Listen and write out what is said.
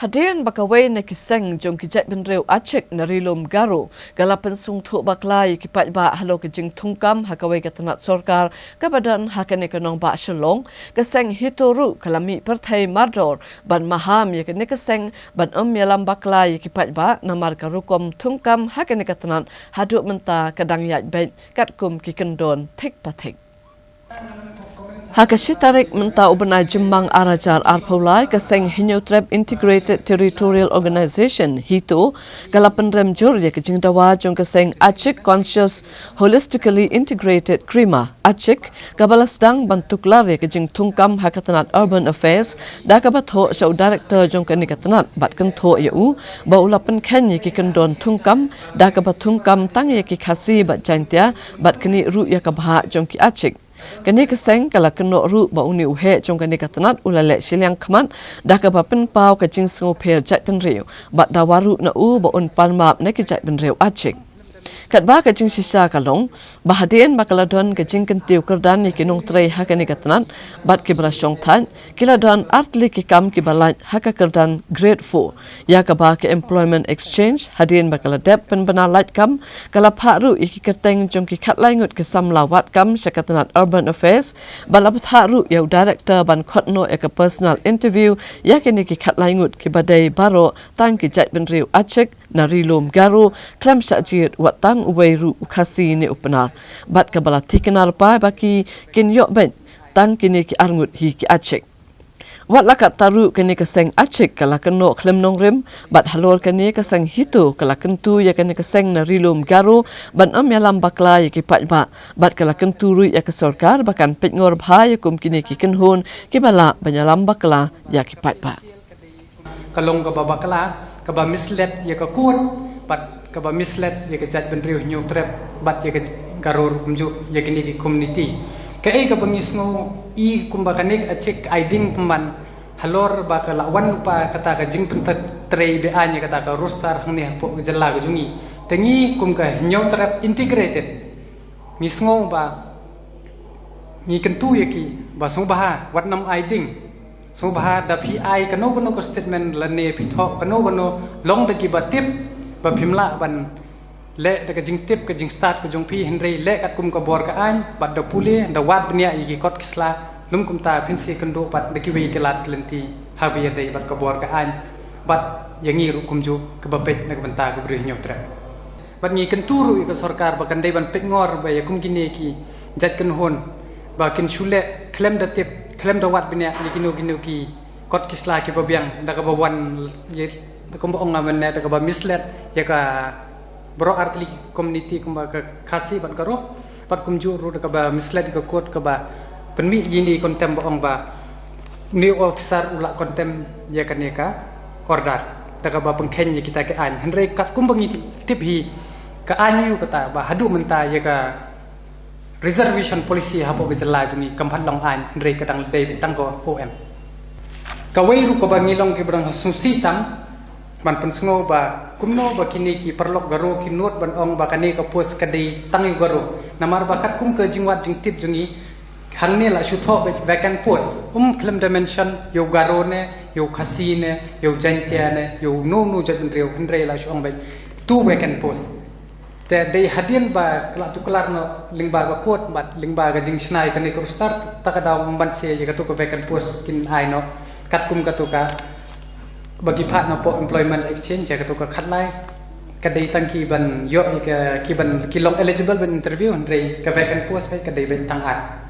Hadian bakaway na kiseng jong kijat benreu acik na rilom garo galapan sungtu baklay kipat ba halo kijing tungkam hakaway katanat sorkar kabadan hakan ekonong ba shalong keseng hitoru kalami pertai mardor ban maham yakni keseng ban yalam baklay kipat ba namar karukom tungkam hakan katanat haduk menta kadang yat baik katkum kikendon tik patik. Hakashi tarik menta ubena jembang arajar arpaulai keseng Hinyotrep Integrated Territorial Organization HITO galapan remjur ya kejing dawa jong keseng Acik Conscious Holistically Integrated Krima Acik kabalasdang bantuklar ya kejing tungkam hakatanat Urban Affairs da kabatho sa director jong kanikatanat bat kentho ya u ba ulapan ken ya kikendon tungkam da kabatungkam tang ya kikasi bat jantia bat keni ru ya kabha jong ki Acik. Kani keseng kala keno ru ba uni uhe jong kani katanat ulale siliang kaman dah ka bapin pau ka jing sengo per jat penriu bat dawaru na u ba un palmap ne ki jat penriu Acik kat ba ka jing sisa kalong bahadien bakaladon ka jing kentiu kerdan ni kinong trei ha kani katanat bat ki brasong than kiladon artli ki kam ki balaj ha ka kerdan grade 4 ya ka ba ka employment exchange hadien bakaladep pen benalat kam kala pharu iki kerteng jong ki khatlai ngut ke samlawat kam sakatanat Urban Affairs balap tharu ya director ban khotno ek personal interview ya kini ki khatlai ngut ki badai baro tang ki jat benriu Acik na rilom garo klam sajit watang uweiru ukasi ni upenar bat kabala tikenal pa baki kin yok ben tang kini ki arngut hi ki Acik wat lakat taru kini keseng Acik kala keno klem nong rim bat halor kini keseng hito kala kentu ya kini keseng na rilom garo ban yalam bakla ya ki pat ba bat kala kentu ru ya ke sorkar bakan pet ngor bha ya kum kini ki kenhun ki bala banyalam bakla ya ki pat ba kalong ka bakla ka ba mislet ya ka kun bat ka ba mislet ya ka jat benriu Hinyotrep bat ya ka garor kumju ya kini ki community ka ai ka pangisno i kumbakanik Acik aiding pemban halor ba ka lawan pa kata ka jing pentet trei be anya kata ka rostar hangni po jalla ga jungi tengi kum ka Hinyotrep integrated ngisngo ba ni kentu ya ki ba so ba wat nam aiding so bah da phi ai kano ko statement lane phi tho kano long da ki ba tip ba phimla ban le da ka jing tip ka jing start ka jong phi henry le kat kum ka bor ka an ba da pule da wat bnia yi kot kisla lum kum ta phinsi kando pat da ki wi kelat lenti ha bi dai bat ka bor ka an bat yangi ru kum ju ka ba pet na ka banta ka bri Hinyotrep bat ngi kan turu ka sarkar ba kan dai ban pet ngor ba ya kum kini ki jat kan hon ba kin shule klem da tip klem da wat bina likino gino ki kot kisla ki babiang da ka bawan ye da ko ong amen da ka ba mislet ya ka bro artli community kumba ka khasi ban karo pat kumju ru da ka ba mislet ka kot ka ba penmi yini kontem ong ba new officer ula kontem ya kaneka order da ka ba pengkhen ye kita ke an henry kat kumbangi tip hi ka anyu kata ba hadu menta ya ka reservation policy hapo ke jela juni kampat long an ndre kadang dei tang ko OM kawai ru ko bangilong ke brang susi tam ban pensngo ba kumno ba kini ki perlok garo kinot ban ong ba kani ka pos kadei tangi garo namar ba kat kum ke jingwat jing tip jungi hangni la shutho vacant post klem dimension yo garo ne yo khasi ne yo jantia ne yo no jadun reu ndre la shong ba tu vacant post te dei hadien ba kala tu kelar no lingba ga kot bat lingba ga jing snai kan ko start takada memban se ya to ko vacant post kin ai no kat kum ka to ka bagi phat no po employment exchange ya to ka khatlai ka dei tangki ban yo ka ki ban ki long eligible ban interview ndrei ka vacant post ka dei ban tang at